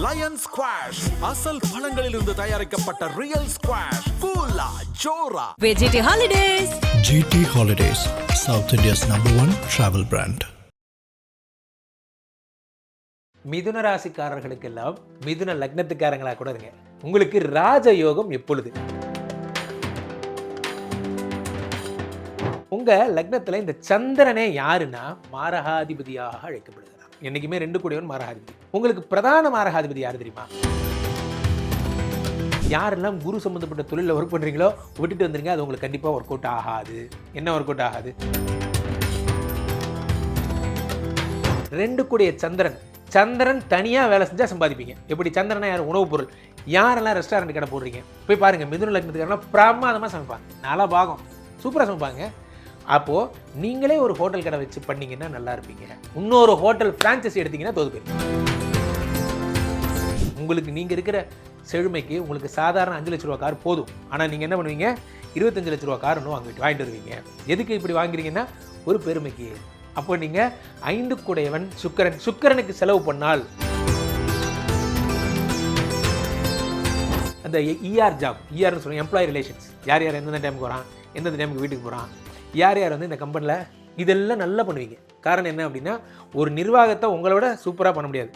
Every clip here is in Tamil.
லயன் ஸ்குவாஷ் அசல் பழங்களிலிருந்து தயாரிக்கப்பட்ட ரியல் ஸ்குவாஷ் கூலா ஜோரா. GT Holidays. GT Holidays, South India's #1 travel brand. மிதுன ராசிக்காரர்களுக்கெல்லாம் மிதுன லக்னத்துக்காரங்களா கூட இருங்க. உங்களுக்கு ராஜயோகம் எப்பொழுது? உங்க லக்னத்துல இந்த சந்திரனே யாருன்னா மாரகாதிபதியாக அழைக்கப்படுகிறார். என்னைக்குமே 2 கூடியவன் மாரகாதிபதி. உங்களுக்கு பிரதான மாரகாதிபதி யாரு தெரியுமா? யாரெல்லாம் குரு சம்பந்தப்பட்ட தொழில ஒர்க் பண்றீங்களோ விட்டுட்டு வந்துருங்க. அது உங்களுக்கு கண்டிப்பா ஒர்க் அவுட் ஆகாது. என்ன ஒர்க் அவுட் ஆகாது? 2 கூடிய சந்திரன் தனியாக வேலை செஞ்சால் சம்பாதிப்பீங்க. எப்படி? சந்திரனா யார்? உணவுப் பொருள். யாரெல்லாம் ரெஸ்டாரண்ட் கடை போடுறீங்க போய் பாருங்கள். மிதுன லக்னத்துக்காரலாம் பிரமாதமாக சமைப்பாங்க. நல்லா பாகம் சூப்பராக சமைப்பாங்க. அப்போது நீங்களே ஒரு ஹோட்டல் கடை வச்சு பண்ணிங்கன்னா நல்லா இருப்பீங்க. இன்னொரு ஹோட்டல் ஃப்ரான்ச்சைசி எடுத்தீங்கன்னா தோது போயிருங்க. உங்களுக்கு நீங்கள் இருக்கிற செழுமைக்கு உங்களுக்கு சாதாரண 5 லட்ச ரூபா கார் போதும். ஆனால் நீங்கள் என்ன பண்ணுவீங்க? 25 லட்ச ரூபா கார் இன்னும் வாங்கிட்டு வருவீங்க. எதுக்கு இப்படி வாங்குறீங்கன்னா ஒரு பெருமைக்கு. அப்போ நீங்கள் 5 கூடையவன் சுக்கிரனுக்கு செலவு பண்ணால் அந்த ER சொல்லுவோம், எம்ப்ளாயி ரிலேஷன்ஸ். யார் யார் எந்தெந்த டைமுக்கு வரான், எந்தெந்த டைமுக்கு வீட்டுக்கு போகிறான், யார் யார் வந்து இந்த கம்பெனியில், இதெல்லாம் நல்லா பண்ணுவீங்க. காரணம் என்ன அப்படின்னா ஒரு நிர்வாகத்தை உங்களோட சூப்பராக பண்ண முடியாது.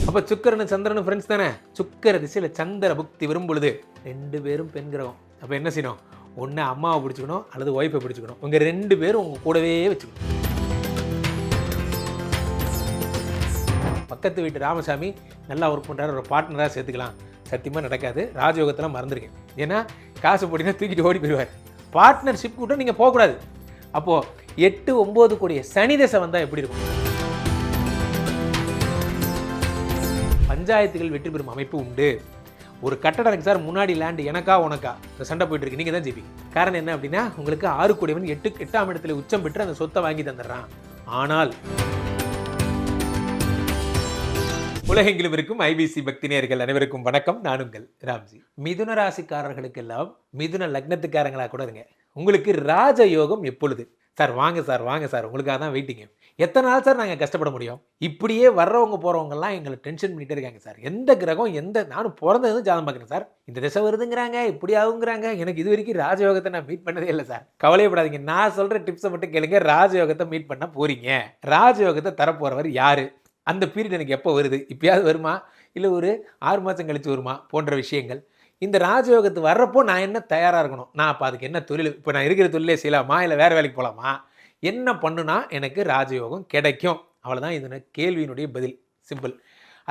அப்போ சுக்கிரனும் சந்திரனும் ஃப்ரெண்ட்ஸ் தானே. சுக்கிர திசையில் சந்திர புக்தி வரும் பொழுது 2 பேரும் பெண் கிரகம். அப்போ என்ன செய்யணும்? ஒன்று அம்மாவை பிடிச்சிக்கணும் அல்லது ஒய்ஃபை பிடிச்சிக்கணும். உங்கள் 2 பேரும் உங்கள் கூடவே வச்சுக்கணும். பக்கத்து வீட்டு ராமசாமி நல்லா ஒர்க் பண்ணுறாரு, ஒரு பார்ட்னராக சேர்த்துக்கலாம். சத்தியமாக நடக்காது. ராஜயோகத்தெல்லாம் மறந்துருக்கேன். ஏன்னா காசு போட்டிங்கன்னா தூக்கிட்டு ஓடி போயிடுவார். பார்ட்னர்ஷிப் கூட நீங்கள் போகக்கூடாது. அப்போது 8, 9 கூடிய சனி தசை வந்தால் எப்படி இருக்கும்? பஞ்சாயத்துகள் வெற்றி பெறும் அமைப்பு உண்டு. ஒரு கட்டடம் இருக்கு சார், முன்னாடி லேண்டு எனக்கா உனக்கா இந்த சண்டை போயிட்டு இருக்கு, நீங்கள் தான் ஜெயிப்பீங்க. காரணம் என்ன அப்படின்னா உங்களுக்கு 6 கூடியவன் 8ஆம் இடத்துல உச்சம் பெற்று அந்த சொத்தை வாங்கி தந்துடுறான். ஆனால் உலகெங்கிலும் இருக்கும் IBC பக்தி நேயர்கள் அனைவருக்கும் வணக்கம். நான் உங்கள் ராம்ஜி. மிதுன ராசிக்காரர்களுக்கெல்லாம் மிதுன லக்னத்துக்காரங்களா கூட இருங்க. உங்களுக்கு ராஜயோகம் எப்பொழுது? சார் வாங்க சார் உங்களுக்காக தான் வெயிட்டிங்க. எத்தனை நாள் சார் நாங்கள் கஷ்டப்பட முடியும்? இப்படியே வர்றவங்க போகிறவங்கலாம் எங்களை டென்ஷன் பண்ணிகிட்டே இருக்காங்க சார். எந்த கிரகம் நானும் பிறந்தது ஜாதகம் பார்க்குறேன் சார். இந்த திசை வருதுங்கிறாங்க, இப்படி ஆகுங்கிறாங்க. எனக்கு இது வரைக்கும் ராஜயோகத்தை நான் மீட் பண்ணதே இல்லை சார். கவலையப்படாதீங்க, நான் சொல்கிற டிப்ஸை மட்டும் கேளுங்க. ராஜயோகத்தை மீட் பண்ண போகிறீங்க. ராஜயோகத்தை தரப்போகிறவர் யார்? அந்த பீரியட் எனக்கு எப்போ வருது? இப்போயாவது வருமா, இல்லை ஒரு 6 மாதம் கழித்து வருமா போன்ற விஷயங்கள். இந்த ராஜயோகத்து வர்றப்போ நான் என்ன தயாராக இருக்கணும்? நான் அப்போ அதுக்கு என்ன தொழில், இப்போ நான் இருக்கிற தொழிலே செய்யலாமா, இல்லை வேறு வேலைக்கு போகலாமா, என்ன பண்ணுனா எனக்கு ராஜயோகம் கிடைக்கும்? அவ்வளோதான் இது கேள்வியினுடைய பதில். சிம்பிள்.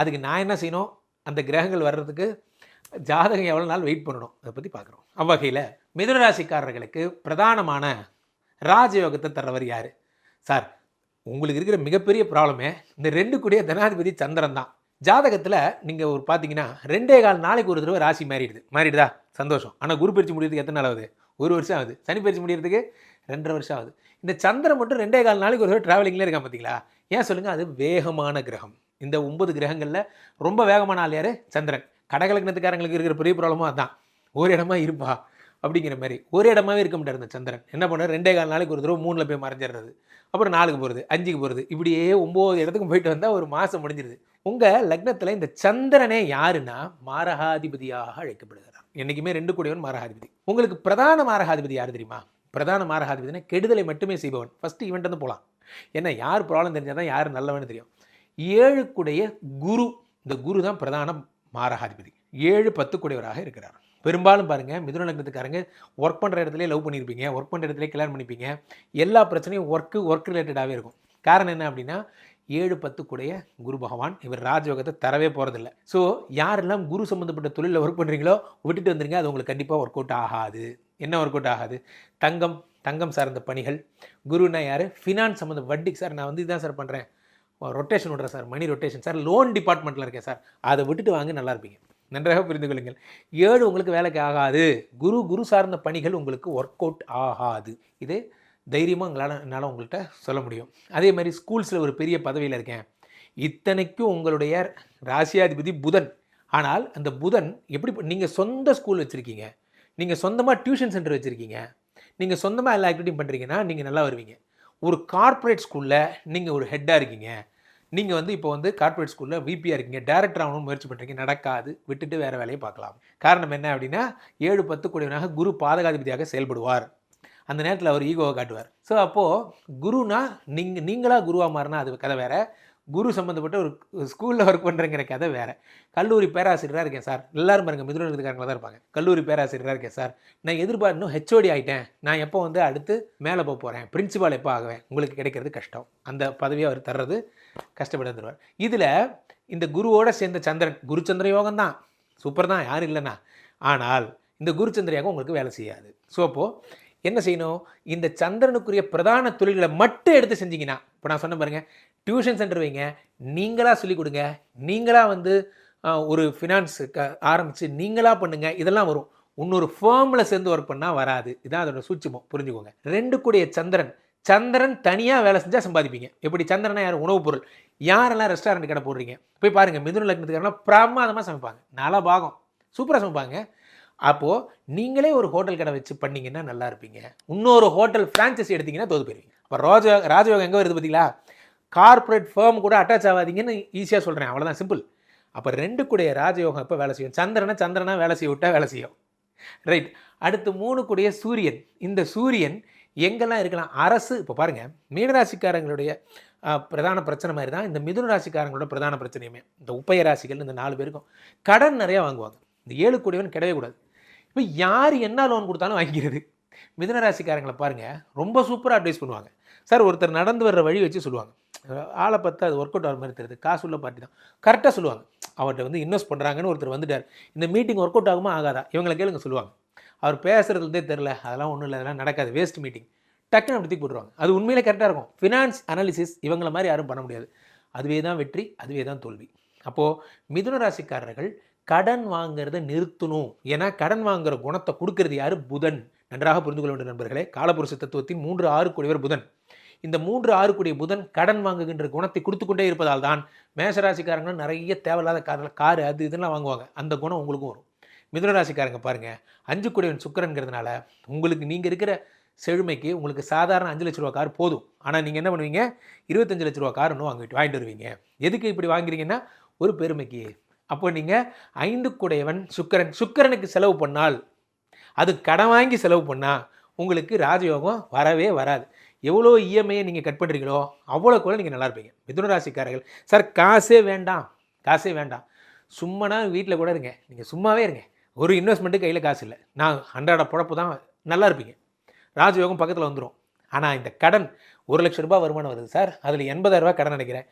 அதுக்கு நான் என்ன செய்யணும்? அந்த கிரகங்கள் வர்றதுக்கு ஜாதகம் எவ்வளோ நாள் வெயிட் பண்ணணும், அதை பற்றி பார்க்குறோம். அவ்வகையில் மிதுன ராசிக்காரர்களுக்கு பிரதானமான ராஜயோகத்தை தர்றவர் யார்? சார் உங்களுக்கு இருக்கிற மிகப்பெரிய ப்ராப்ளமே இந்த 2 கூடிய தனாதிபதி சந்திரன் தான். ஜாதகத்தில் நீங்கள் ஒரு பார்த்தீங்கன்னா 2.25 நாளைக்கு ஒரு தடவை ராசி மாறிடுதா? சந்தோஷம். ஆனால் குரு பயிற்சி முடியறதுக்கு எத்தனை நாள் ஆகுது? 1 வருஷம் ஆகுது. சனி பயிற்சி முடியறதுக்கு 2.5 வருஷம் ஆகுது. இந்த சந்திரன் மட்டும் 2.25 நாளைக்கு ஒரு தடவை ட்ராவலிங்லேயே இருக்கான் பார்த்தீங்களா? ஏன் சொல்லுங்கள்? அது வேகமான கிரகம். இந்த 9 கிரகங்களில் ரொம்ப வேகமான ஆள் யார்? சந்திரன். கடகலக்னத்துக்காரங்களுக்கு இருக்கிற பெரிய ப்ராப்ளமும் அதுதான். ஒரு இடமா இருப்பா அப்படிங்கிற மாதிரி ஒரு இடமாவே இருக்க முடியாது. இந்த சந்திரன் என்ன பண்ணார்? 2.25 நாளைக்கு ஒரு தடவை 3ல் போய் மறைஞ்சிடுறது, அப்புறம் 4க்கு போகிறது, 5க்கு போகிறது, இப்படியே 9 இடத்துக்கும் போயிட்டு வந்தால் ஒரு மாதம் முடிஞ்சிருது. உங்கள் லக்னத்தில் இந்த சந்திரனே யாருன்னா மாரகாதிபதியாக அழைக்கப்படுகிறார். என்றைக்குமே 2 கூடியவன் மாரகாதிபதி. உங்களுக்கு பிரதான மாரகாதிபதி யார் தெரியுமா? பிரதான மாரகாதிபதினா கெடுதலை மட்டுமே செய்பவன். ஃபஸ்ட்டு இவன்ட்டு வந்து போகலாம். ஏன்னா யார் ப்ராப்ளம் தெரிஞ்சால் தான் யார் நல்லவன்னு தெரியும். 7 கூடிய குரு, இந்த குரு தான் பிரதான மாரகாதிபதி. 7, 10 கூடியவராக இருக்கிறார். பெரும்பாலும் பாருங்கள், மிதுன லக்னத்துக்காரங்க ஒர்க் பண்ணுற இடத்துல லவ் பண்ணியிருப்பீங்க, ஒர்க் பண்ணுற இடத்துல கல்யாணம் பண்ணிப்பீங்க. எல்லா பிரச்சனையும் ஒர்க் ரிலேட்டடாகவே இருக்கும். காரணம் என்ன அப்படின்னா 7, 10 கூடிய குரு பகவான் இவர் ராஜயோகத்தை தரவே போகிறதில்ல. ஸோ யாரெல்லாம் குரு சம்மந்தப்பட்ட தொழிலில் ஒர்க் பண்ணுறீங்களோ விட்டுட்டு வந்துருங்க. அது உங்களுக்கு கண்டிப்பாக ஒர்க் அவுட் ஆகாது. என்ன ஒர்க் அவுட் ஆகாது? தங்கம் சார்ந்த பணிகள். குருன்னா யார்? ஃபினான்ஸ் சம்மந்த வட்டிக்கு. சார் நான் இதுதான் சார் பண்ணுறேன், ரொட்டேஷன் விட்றேன் sir, money rotation sir, loan டிபார்ட்மெண்ட்டில் இருக்கேன் சார், அதை விட்டுட்டு வாங்க, நல்லா இருப்பீங்க. நன்றாக புரிந்து கொள்ளுங்கள். 7 உங்களுக்கு வேலைக்கு ஆகாது. குரு சார்ந்த பணிகள் உங்களுக்கு ஒர்க் அவுட் ஆகாது. இது தைரியமாக என்னால் உங்கள்கிட்ட சொல்ல முடியும். அதே மாதிரி ஸ்கூல்ஸில் ஒரு பெரிய பதவியில் இருக்கேன். இத்தனைக்கும் உங்களுடைய ராசியாதிபதி புதன். ஆனால் அந்த புதன் எப்படி? நீங்கள் சொந்த ஸ்கூல் வச்சுருக்கீங்க, நீங்கள் சொந்தமாக டியூஷன் சென்டர் வச்சுருக்கீங்க, நீங்கள் சொந்தமாக எல்லா ஆக்டிவிட்டியும் பண்ணுறீங்கன்னா நீங்கள் நல்லா வருவீங்க. ஒரு கார்ப்பரேட் ஸ்கூலில் நீங்கள் ஒரு ஹெட்டாக இருக்கீங்க, நீங்கள் வந்து இப்போ வந்து கார்ப்பரேட் ஸ்கூலில் விபியாக இருக்கீங்க, டேரக்டர் ஆகணும்னு முயற்சி பண்ணுறீங்க, நடக்காது, விட்டுட்டு வேறு வேலையை பார்க்கலாம். காரணம் என்ன அப்படின்னா 7-10 கூடியவனாக குரு பாதகாதிபதியாக செயல்படுவார். அந்த நேரத்தில் அவர் ஈகோவை காட்டுவார். ஸோ அப்போது குருனா நீங்களாக குருவாக மாறினா அது கதை வேறு, குரு சம்மந்தப்பட்ட ஒரு ஸ்கூலில் ஒர்க் பண்ணுறங்கிற கதை வேறு. கல்லூரி பேராசிரியராக இருக்கேன் சார், எல்லாரும் பாருங்கள் மிதுன லக்னத்துக்காரங்களாக தான் இருப்பாங்க. கல்லூரி பேராசிரியராக இருக்கேன் சார், நான் எதிர்பார்க்கணும் ஹெச்ஓடி ஆகிட்டேன், நான் எப்போ வந்து அடுத்து மேலே போக போகிறேன், பிரின்சிபால் எப்போ ஆகுவேன், உங்களுக்கு கிடைக்கிறது கஷ்டம். அந்த பதவியை அவர் தர்றது கஷ்டப்பட்டு தருவார். இதில் இந்த குருவோடு சேர்ந்த சந்திரன், குருச்சந்திர யோகம் தான், சூப்பர் தான், யாரும் இல்லைன்னா. ஆனால் இந்த குருச்சந்திர யோகம் உங்களுக்கு வேலை செய்யாது. ஸோ அப்போது என்ன செய்யணும், இந்த சந்திரனுக்குரிய பிரதான தொழில்களை மட்டும் எடுத்து செஞ்சிங்கன்னா, இப்போ நான் சொன்ன பாருங்கள், டியூஷன் சென்டர் வைங்க, நீங்களாக சொல்லிக் கொடுங்க, நீங்களாக வந்து ஒரு ஃபினான்ஸ் ஆரம்பித்து நீங்களாக பண்ணுங்கள், இதெல்லாம் வரும். இன்னொரு ஃபேர்மில் சேர்ந்து ஒர்க் பண்ணால் வராது. இதுதான் அதோட சூட்சுமம், புரிஞ்சுக்கோங்க. 2 கூடிய சந்திரன் தனியாக வேலை செஞ்சால் சம்பாதிப்பீங்க. எப்படி சந்திரனா யார், உணவுப் பொருள். யாரெல்லாம் ரெஸ்டாரண்ட் கடை போடுறீங்க போய் பாருங்கள், மிதுன லக்னத்துக்காரலாம் பிரமாதமாக சமைப்பாங்க, நல்லா பாகம், சூப்பராக சமைப்பாங்க. அப்போது நீங்களே ஒரு ஹோட்டல் கடை வச்சு பண்ணிங்கன்னா நல்லா இருப்பீங்க. இன்னொரு ஹோட்டல் ஃப்ரான்ச்சைசி எடுத்திங்கன்னா தோது போயிருவீங்க. அப்போ ராஜயோகம் எங்கே வருது பார்த்தீங்களா? கார்ப்பரேட் ஃபேர்ம் கூட அட்டாச் ஆகாதீங்கன்னு ஈஸியாக சொல்கிறேன், அவ்வளோதான், சிம்பிள். அப்போ 2 கூடிய ராஜயோகம் எப்போ வேலை செய்யும்? சந்திரனா வேலை செய்ய விட்டால் வேலை செய்யும், ரைட். அடுத்து 3 கூடிய சூரியன். இந்த சூரியன் எங்கெல்லாம் இருக்கலாம்? அரசு. இப்போ பாருங்கள், மீனராசிக்காரங்களுடைய பிரதான பிரச்சனை மாதிரி தான் இந்த மிதுன ராசிக்காரங்களோட பிரதான பிரச்சனையுமே. இந்த உப்பய ராசிகள் இந்த 4 பேருக்கும் கடன் நிறையா வாங்குவாங்க. இந்த 7 கூடியவன் கிடையவே கூடாது. இப்போ யார் என்ன லோன் கொடுத்தாலும் வாங்கிக்கிறது. மிதுன ராசிக்காரங்களை பாருங்கள், ரொம்ப சூப்பராக அட்வைஸ் பண்ணுவாங்க. சார், ஒருத்தர் நடந்து வர்ற வழி வச்சு சொல்லுவாங்க, ஆளை பார்த்து அது ஒர்க் அவுட் ஆகிற மாதிரி தெரியுது, காசு உள்ள பார்ட்டி தான், கரெக்டாக சொல்லுவாங்க. அவர்கிட்ட வந்து இன்வெஸ்ட் பண்ணுறாங்கன்னு ஒருத்தர் வந்துட்டார், இந்த மீட்டிங் ஒர்க் அவுட் ஆகுமா ஆகாதா இவங்களை கேளுங்க சொல்லுவாங்க. அவர் பேசுகிறதுலே தெரில, அதெல்லாம் ஒன்றும் இல்லை, அதெல்லாம் நடக்காது, வேஸ்ட் மீட்டிங், டக்குன்னு அப்படி தூக்கி போட்டுருவாங்க. அது உண்மையிலே கரெக்டாக இருக்கும். ஃபினான்ஸ் அனாலிசிஸ் இவங்கள மாதிரி யாரும் பண்ண முடியாது. அதுவே தான் வெற்றி, அதுவே தான் தோல்வி. அப்போது மிதுன ராசிக்காரர்கள் கடன் வாங்கிறத நிறுத்தணும். ஏன்னா கடன் வாங்குகிற குணத்தை கொடுக்கறது யார்? புதன். நன்றாக புரிந்து கொள்ள வேண்டிய நண்பர்களே, காலபுருஷ தத்துவத்தின் 3-6 கூடியவர் புதன். இந்த 3-6 கூடிய புதன் கடன் வாங்குகின்ற குணத்தை கொடுத்து கொண்டே இருப்பதால் தான் மேஷராசிக்காரங்களும் நிறைய தேவையில்லாத காரு அது இதெல்லாம் வாங்குவாங்க. அந்த குணம் உங்களுக்கும் வரும். மிதுன ராசிக்காரங்க பாருங்கள், 5 கூடியவன் சுக்கிரன்கிறதுனால உங்களுக்கு நீங்கள் இருக்கிற செழுமைக்கு உங்களுக்கு சாதாரண 5 லட்ச ரூபா கார் போதும். ஆனால் நீங்கள் என்ன பண்ணுவீங்க? 25 லட்ச ரூபா கார் இன்னும் வாங்கிட்டு வருவீங்க. எதுக்கு இப்படி வாங்குறீங்கன்னா ஒரு பெருமைக்கு. அப்போ நீங்கள் 5 கூடையவன் சுக்கிரனுக்கு செலவு பண்ணால், அது கடன் வாங்கி செலவு பண்ணால் உங்களுக்கு ராஜயோகம் வரவே வராது. எவ்வளோ இஎம்ஐயை நீங்கள் கட் பண்ணுறீங்களோ அவ்வளோ கூட நீங்கள் நல்லா இருப்பீங்க. மிதுன ராசிக்காரர்கள், சார் காசே வேண்டாம், சும்மானா வீட்டில் கூட இருங்க, நீங்கள் சும்மாவே இருங்க, ஒரு இன்வெஸ்ட்மெண்ட்டு கையில் காசு இல்லை, நான் அன்றாட பொழப்பு தான், நல்லா இருப்பீங்க, ராஜயோகம் பக்கத்தில் வந்துடும். ஆனால் இந்த கடன் 1 லட்ச ரூபாய் வருமானம் வருது சார், அதில் 80,000 ரூபா கடன் நினைக்கிறேன்,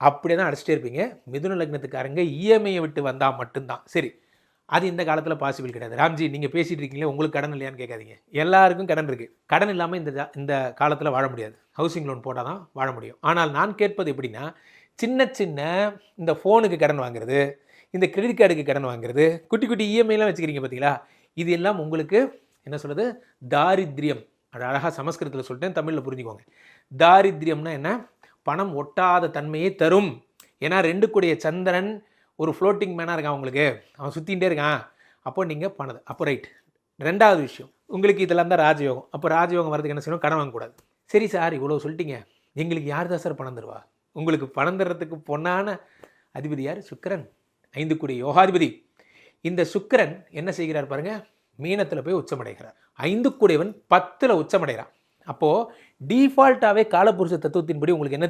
அப்படியே தான் அடிச்சிட்டே இருப்பீங்க. மிதுன லக்னத்துக்காரங்க இஎம்ஐயை விட்டு வந்தால் மட்டும்தான் சரி. அது இந்த காலத்தில் பாசிபிள் கிடையாது. ராம்ஜி, நீங்கள் பேசிகிட்டு இருக்கீங்களே, உங்களுக்கு கடன் இல்லையான்னு கேட்காதீங்க. எல்லாருக்கும் கடன் இருக்குது. கடன் இல்லாமல் இந்த காலத்தில் வாழ முடியாது. ஹவுசிங் லோன் போட்டால் தான் வாழ முடியும். ஆனால் நான் கேட்பது எப்படின்னா, சின்ன இந்த ஃபோனுக்கு கடன் வாங்குறது, இந்த கிரெடிட் கார்டுக்கு கடன் வாங்குறது, குட்டி இஎம்ஐலாம் வச்சுக்கிறீங்க பார்த்தீங்களா, இது எல்லாம் உங்களுக்கு என்ன சொல்கிறது? தாரித்ரியம். அது அழகாக சமஸ்கிருதத்தில் சொல்லிட்டேன், தமிழில் புரிஞ்சுக்கோங்க. தாரித்ரியம்னா என்ன? பணம் ஒட்டாத தன்மையை தரும். ஏன்னா 2 கூடிய சந்திரன் ஒரு ஃப்ளோட்டிங் மேனாக இருக்கான், உங்களுக்கு அவன் சுற்றிகிட்டே இருக்கான். அப்போ நீங்கள் பணது. அப்போ ரைட். 2வது விஷயம், உங்களுக்கு இதெல்லாம் தான் ராஜயோகம். அப்போ ராஜயோகம் வரதுக்கு என்ன செய்யணும்? கடன் வாங்கக்கூடாது. சரி சார், இவ்வளோ சொல்லிட்டீங்க, எங்களுக்கு யார் தான் சார் பணம் தருவா? உங்களுக்கு பணம் தர்றதுக்கு பொன்னான அதிபதி யார்? சுக்கிரன், 5 கூடிய யோகாதிபதி. இந்த சுக்கிரன் என்ன செய்கிறார் பாருங்கள், மீனத்தில் போய் உச்சமடைகிறார். 5 கூடியவன் 10ல் உச்சமடைகிறான். அப்போது டிஃபால்ட்டாகவே காலபுருஷ தத்துவத்தின்படி உங்களுக்கு என்ன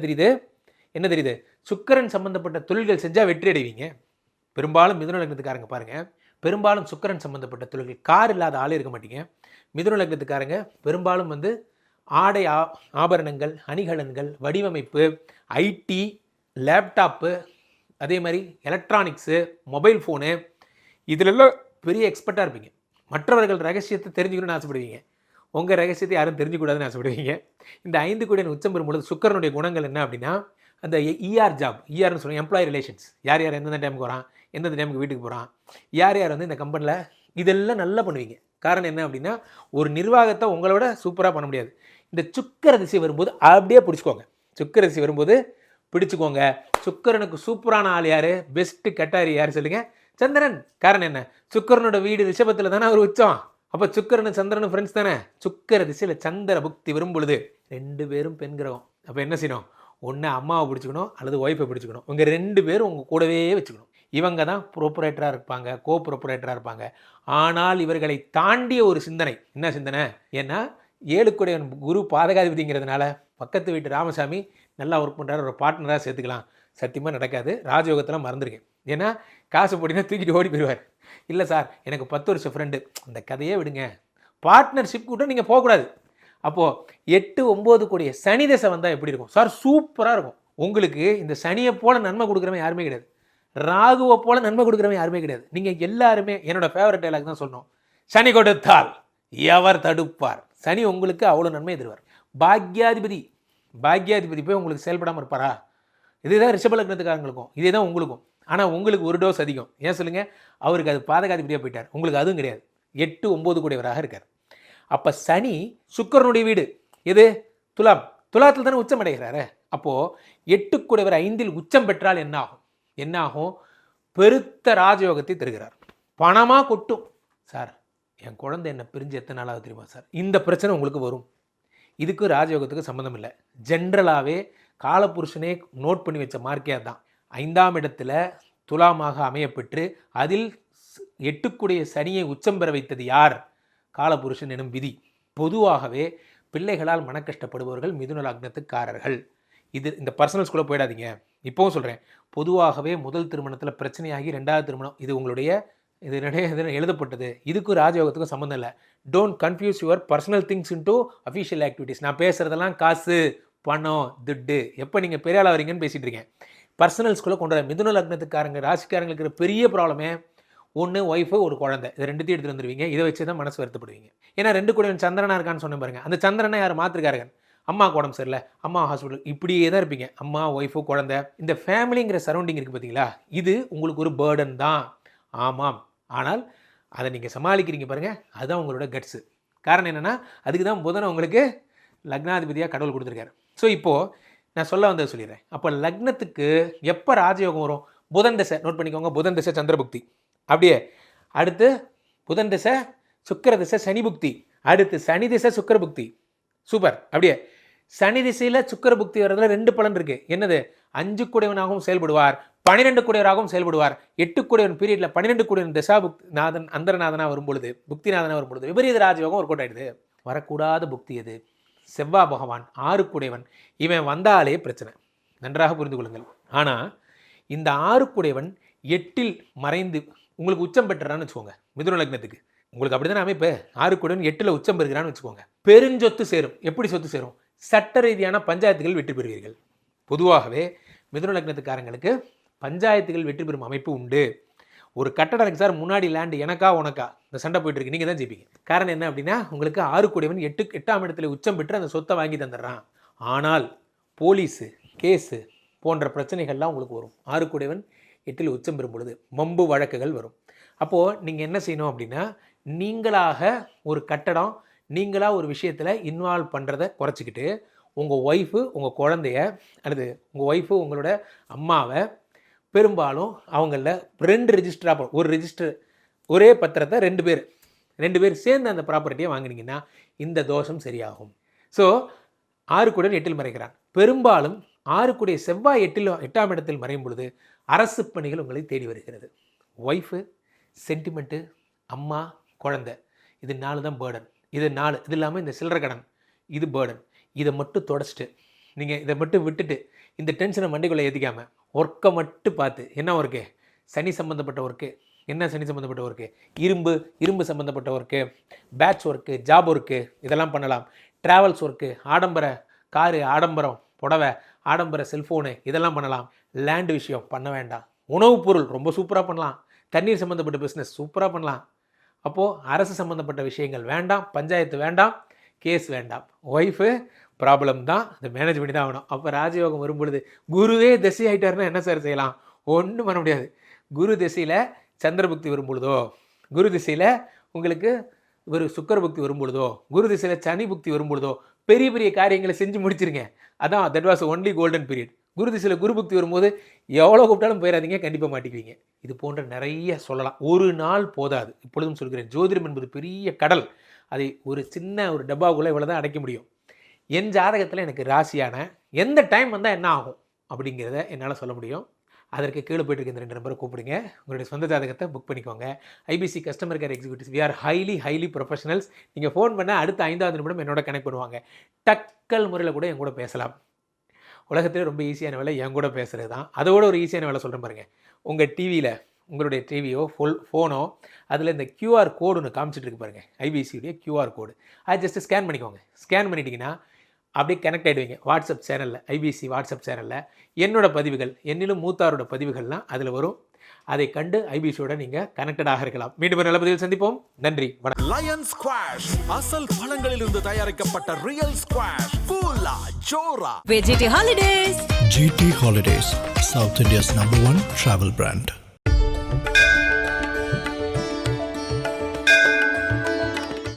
தெரியுது? சுக்கிரன் சம்பந்தப்பட்ட தொழில்கள் செஞ்சால் வெற்றி அடைவீங்க. பெரும்பாலும் மிதுன லக்னத்துக்காரங்க பாருங்கள், பெரும்பாலும் சுக்கிரன் சம்பந்தப்பட்ட தொழில்கள், கார் இல்லாத ஆளே இருக்க மாட்டீங்க. மிதுன லக்னத்துக்காரங்க பெரும்பாலும் வந்து ஆடை ஆபரணங்கள், அணிகலன்கள், வடிவமைப்பு, ஐடி, லேப்டாப்பு, அதே மாதிரி எலக்ட்ரானிக்ஸு, மொபைல் ஃபோனு, இதிலெல்லாம் பெரிய எக்ஸ்பர்ட்டாக இருப்பீங்க. மற்றவர்கள் ரகசியத்தை தெரிஞ்சுக்கணும்னு ஆசைப்படுவீங்க. உங்கள் ரகசியத்தை யாரும் தெரிஞ்சுக்கூடாதுன்னு ஆசைப்படுவீங்க. இந்த 5 கூடிய உச்சம் பெறும்பொழுது சுக்கிரனுடைய குணங்கள் என்ன அப்படின்னா, அந்த ஜாப், இஆர்னு சொல்லுவாங்க, எம்ப்ளாயி ரிலேஷன்ஸ், யார் எந்தெந்த டைமுக்கு வரான், எந்தெந்த டைமுக்கு வீட்டுக்கு போகிறான், யார் வந்து இந்த கம்பெனியில், இதெல்லாம் நல்லா பண்ணுவீங்க. காரணம் என்ன அப்படின்னா, ஒரு நிர்வாகத்தை உங்களோட சூப்பராக பண்ண முடியாது. இந்த சுக்கிர திசை வரும்போது அப்படியே பிடிச்சிக்கோங்க. சுக்கிர திசை வரும்போது பிடிச்சிக்கோங்க. சுக்கிரனுக்கு சூப்பரான ஆள் யார்? பெஸ்ட்டு கட்டாரி யார் சொல்லுங்கள்? சந்திரன். காரணம் என்ன? சுக்கிரனோட வீடு ரிஷபத்தில் தானே அவர் உச்சம். அப்போ சுக்கிரனும் சந்திரனும் ஃப்ரெண்ட்ஸ் தானே. சுக்கிர திசையில் சந்திர புக்தி வரும் பொழுது 2 பேரும் பெண் கிரகம். அப்போ என்ன செய்யணும்? ஒன்று அம்மாவை பிடிச்சிக்கணும் அல்லது ஒய்ஃபை பிடிச்சிக்கணும். இவங்க 2 பேரும் உங்கள் கூடவே வச்சுக்கணும். இவங்க தான் ப்ரோப்ரைட்டராக இருப்பாங்க, கோ ப்ரோப்ரைட்டராக இருப்பாங்க. ஆனால் இவர்களை தாண்டிய ஒரு சிந்தனை. என்ன சிந்தனை? ஏன்னா 7 கூடையவன் குரு பாதகாதிபதிங்கிறதுனால பக்கத்து வீட்டு ராமசாமி நல்லா ஒர்க் பண்ணுறாரு, ஒரு பார்ட்னராக சேர்த்துக்கலாம். சத்தியமாக நடக்காது. ராஜயோகத்தில் மறந்துருக்கேன். ஏன்னா காசு போட்டினா தூக்கிட்டு ஓடி போயிடுவார். இல்லை சார் எனக்கு 10 வருஷம் ஃப்ரெண்டு, அந்த கதையே விடுங்க. பார்ட்னர்ஷிப் கூட நீங்கள் போகக்கூடாது. அப்போது 8, 9 கூடிய சனி தசை வந்தால் எப்படி இருக்கும் சார்? சூப்பராக இருக்கும். உங்களுக்கு இந்த சனியை போல் நன்மை கொடுக்குறவன் யாருமே கிடையாது, ராகுவை போல் நன்மை கொடுக்குறவன் யாருமே கிடையாது. நீங்கள் எல்லாருமே என்னோடய ஃபேவரட் டைலாக் தான் சொல்லணும், சனி கொடுத்தால் எவர் தடுப்பார். சனி உங்களுக்கு அவ்வளோ நன்மை எதிர்வார். பாக்யாதிபதி போய் உங்களுக்கு செயல்படாமல் இருப்பாரா? இதுதான் ரிஷப லக்னத்துக்காரங்களுக்கும் இதே தான் உங்களுக்கும். ஆனால் உங்களுக்கு ஒரு டோஸ் அதிகம். ஏன் சொல்லுங்கள்? அவருக்கு அது பாதகாதிபதியாக போயிட்டார், உங்களுக்கு அதுவும் கிடையாது. 8, 9 கூடியவராக இருக்கார். அப்போ சனி சுக்கிரனுடைய வீடு எது? துலாம். துலாத்தில் தானே உச்சம் அடைகிறாரு. அப்போது 8 கூடியவர் 5இல் உச்சம் பெற்றால் என்ன ஆகும்? என்ன ஆகும்? பெருத்த ராஜயோகத்தை தருகிறார். பணமாக கொட்டும். சார் என் குழந்தை என்ன பிரிஞ்சு எத்தனை நாளாக தெரியுமா சார்? இந்த பிரச்சனை உங்களுக்கு வரும். இதுக்கு ராஜயோகத்துக்கு சம்மந்தம் இல்லை. ஜென்ரலாகவே காலபுருஷனே நோட் பண்ணி வச்ச மார்க்கே தான். 5ஆம் இடத்துல துலாமாக அமையப்பெற்று அதில் 8 கூடிய சனியை உச்சம் பெற வைத்தது யார்? காலபுருஷன் எனும் விதி. பொதுவாகவே பிள்ளைகளால் மனக்கஷ்டப்படுபவர்கள் மிதுன லக்னத்துக்காரர்கள். இது இந்த பர்சனல்ஸ்குள்ளே போயிடாதீங்க. இப்போவும் சொல்கிறேன், பொதுவாகவே முதல் திருமணத்தில் பிரச்சனையாகி 2வது திருமணம், இது உங்களுடைய இது எழுதப்பட்டது. இதுக்கும் ராஜயோகத்துக்கும் சம்மந்தம் இல்லை. Don't confuse your personal things into official activities. நான் பேசுகிறதெல்லாம் காசு, பணம், துட்டு, எப்போ நீங்கள் பெரிய ஆளாக வரீங்கன்னு பேசிகிட்டு இருக்கேன். பர்சனல்ஸ்குள்ளே கொண்டு வர மிதுன லக்னத்துக்காரங்க ராசிக்காரங்களுக்கு இருக்கிற பெரிய ப்ராப்ளமே ஒன்று ஒய்ஃபு, ஒரு குழந்தை. இது 2த்தையும் எடுத்துகிட்டு வந்துடுவீங்க. இதை வச்சு தான் மனசு வருத்தப்படுவீங்க. ஏன்னா 2 கூட சந்திரனாக இருக்கான்னு சொன்ன பாருங்க. அந்த சந்திரனை யார் மாற்றிருக்காருங்க? அம்மா உடம்பு சரியில்லை, அம்மா ஹாஸ்பிட்டல், இப்படியே தான் இருப்பீங்க. அம்மா, ஒய்ஃபு, குழந்தை, இந்த ஃபேமிலிங்கிற சரௌண்டிங் இருக்குது பார்த்தீங்களா? இது உங்களுக்கு ஒரு பேர்டன் தான். ஆமாம். ஆனால் அதை நீங்கள் சமாளிக்கிறீங்க பாருங்கள், அதுதான் உங்களோட கட்ஸு. காரணம் என்னென்னா, அதுக்கு தான் புதனை உங்களுக்கு லக்னாதிபதியாக கடவுள் கொடுத்துருக்காரு. ஸோ இப்போது நான் சொல்ல வந்ததை சொல்லிடுறேன். அப்போ லக்னத்துக்கு எப்போ ராஜயோகம் வரும்? புதன் திசை. நோட் பண்ணிக்கோங்க, புதன் திசை சந்திரபுக்தி. அப்படியே அடுத்து புதன் திசை சுக்கிர திசை சனி புக்தி. அடுத்து சனி திசை சுக்கிர புக்தி. சூப்பர். அப்படியே சனி திசையில் சுக்கிர புக்தி வர்றதுல 2 பலன் இருக்குது. என்னது? 5 கூடையவனாகவும் செயல்படுவார், 12 கூடையவராகவும் செயல்படுவார். 8 கூடையவன் பீரியடில் 12 கூடையவன் தசா புக்தி நாதன் அந்தரநாதனாக வரும்பொழுது, புக்திநாதனாக வரும்பொழுது விபரீத ராஜயோகம் ஒரு கோட்டாயிடுது. வரக்கூடாத புக்தி எது? செவ்வாய் பகவான் 6 கூடையவன். இவன் வந்தாலே பிரச்சனை. நன்றாக புரிந்து கொள்ளுங்கள். ஆனால் இந்த 6 கூடையவன் 8இல் மறைந்து உங்களுக்கு உச்சம் பெற்றான்னு வச்சுக்கோங்க. மிதுன லக்னத்துக்கு உங்களுக்கு அப்படி தானே அமைப்பு. 6 கூடையவன் 8இல் உச்சம் பெறுகிறான்னு வச்சுக்கோங்க. பெருஞ்சொத்து சேரும். எப்படி சொத்து சேரும்? சட்ட ரீதியான பஞ்சாயத்துகள் வெற்றி பெறுவீர்கள். பொதுவாகவே மிதுன லக்னத்துக்காரங்களுக்கு பஞ்சாயத்துகள் வெற்றி பெறும் அமைப்பு உண்டு. ஒரு கட்டடம் இருக்குது சார், முன்னாடி லேண்டு எனக்கா உனக்கா இந்த சண்டை போயிட்டு இருக்கு, நீங்கள் தான் ஜெயிப்பீங்க. காரணம் என்ன அப்படின்னா, உங்களுக்கு 6 கூடையவன் 8ஆம் இடத்துல உச்சம் பெற்று அந்த சொத்தை வாங்கி தந்துடுறான். ஆனால் போலீஸு, கேஸு போன்ற பிரச்சனைகள்லாம் உங்களுக்கு வரும். 6 கூடையவன் 8இல் உச்சம் பெறும் பொழுது வம்பு வழக்குகள் வரும். அப்போது நீங்கள் என்ன செய்யணும் அப்படின்னா, நீங்களாக ஒரு கட்டடம், நீங்களாக ஒரு விஷயத்தில் இன்வால்வ் பண்ணுறதை குறைச்சிக்கிட்டு உங்கள் ஒய்ஃபு, உங்கள் குழந்தைய, அல்லது உங்கள் ஒய்ஃபு உங்களோட அம்மாவை பெரும்பாலும் அவங்கள 2 ரெஜிஸ்டராக ஒரு ரெஜிஸ்டர், ஒரே பத்திரத்தை 2 பேர் சேர்ந்து அந்த ப்ராப்பர்ட்டியை வாங்கினீங்கன்னா இந்த தோஷம் சரியாகும். ஸோ 6 கூடையவன் 8இல் மறைகிறான். பெரும்பாலும் 6 கூடிய செவ்வாய் 8ஆம் இடத்தில் மறையும் பொழுது அரசு பணிகள் உங்களை தேடி வருகிறது. ஒய்ஃபு, சென்டிமெண்ட்டு, அம்மா, குழந்தை, இது 4 தான் பேர்டன். இது 4. இது இல்லாமல் இந்த சில்லறை கடன், இது பேர்டன். இதை மட்டும் தொடச்சிட்டு, நீங்கள் இதை மட்டும் விட்டுட்டு, இந்த டென்ஷனை மண்டைக்குள்ளே ஏற்றிக்காமல் ஒர்க்கை மட்டும் பார்த்து, என்ன ஒர்க்கு? சனி சம்மந்தப்பட்ட ஒர்க்கு. என்ன சனி சம்மந்தப்பட்ட ஒர்க்கு? இரும்பு சம்மந்தப்பட்ட work, patch work, job work, இதெல்லாம் பண்ணலாம். ட்ராவல்ஸ் ஒர்க்கு, ஆடம்பர காரு, ஆடம்பரம் புடவை, ஆடம்பர செல்ஃபோனு, இதெல்லாம் பண்ணலாம். லேண்டு விஷயம் பண்ண வேண்டாம். உணவுப் பொருள் ரொம்ப சூப்பராக பண்ணலாம். தண்ணீர் சம்மந்தப்பட்ட பிஸ்னஸ் சூப்பராக பண்ணலாம். அப்போது அரசு சம்மந்தப்பட்ட விஷயங்கள் வேண்டாம், பஞ்சாயத்து வேண்டாம், கேஸ் வேண்டாம். ஒய்ஃபு ப்ராப்ளம் தான், அதை மேனேஜ் பண்ணி தான் ஆகணும். அப்போ ராஜயோகம் வரும்பொழுது குருவே திசை ஆகிட்டாருன்னா என்ன சார் செய்யலாம்? ஒன்றும் பண்ண முடியாது. குரு திசையில் சந்திரபுக்தி வரும்பொழுதோ, குரு திசையில் உங்களுக்கு ஒரு சுக்கர புக்தி வரும்பொழுதோ, குரு திசையில் சனி புக்தி வரும்பொழுதோ பெரிய பெரிய காரியங்களை செஞ்சு முடிச்சிருங்க. அதான் that was only golden period. குரு திசையில் குரு புக்தி வரும்போது எவ்வளோ கூப்பிட்டாலும் போயிடாதீங்க, கண்டிப்பாக மாட்டிக்குவீங்க. இது போன்ற நிறைய சொல்லலாம். ஒரு நாள் போதாது. இப்பொழுதும் சொல்கிறேன், ஜோதிடம் என்பது பெரிய கடல். அதை ஒரு சின்ன ஒரு டப்பாக்குள்ளே இவ்வளோ தான் அடைக்க முடியும். என் ஜாதகத்தில் எனக்கு ராசியான எந்த டைம் வந்தால் என்ன ஆகும் அப்படிங்கிறத என்னால் சொல்ல முடியும். அதற்கு கீழே போய்ட்டு இருக்க இந்த 2 நம்பரை கூப்பிடுங்க. உங்களுடைய சொந்த ஜாதகத்தை புக் பண்ணிக்கோங்க. IPC customer care executives, we are highly professionals. நீங்கள் ஃபோன் பண்ணால் அடுத்த 5வது நிமிடம் என்னோட கனெக்ட் பண்ணுவாங்க. டக்கல் முறையில் கூட என் கூட பேசலாம். உலகத்திலே ரொம்ப ஈஸியான வேலை என் கூட பேசுகிறது தான். அதோட ஒரு ஈஸியான வேலை சொல்கிறேன் பாருங்கள். உங்கள் டிவியில், உங்களுடைய டிவியோ ஃபோனோ அதில் இந்த QR கோடு ஒன்று காமிச்சிட்டு இருக்கு பாருங்கள், ஐபிசியுடைய QR கோடு. அது ஜஸ்ட்டு ஸ்கேன் பண்ணிக்கோங்க. ஸ்கேன் பண்ணிட்டீங்கன்னா அப்படியே கனெக்ட் ஆகிடுவீங்க வாட்ஸ்அப் சேனலில், ஐபிசி வாட்ஸ்அப் சேனலில். என்னோட பதிவுகள், என்னிலும் மூத்தாரோட பதிவுகள்லாம் அதில் வரும். அதை கண்டு ஐபிசியோட நீங்கள் கனெக்டடாக இருக்கலாம். மீண்டும் ஒரு நல்ல பதிவில் சந்திப்போம். நன்றி, வணக்கம். லயன் ஸ்குவாஷ் அசல் பழங்களிலிருந்து தயாரிக்கப்பட்ட ரியல் ஸ்குவாஷ் கூலா ஜோரா. GT Holidays. GT Holidays, South India's #1 travel brand.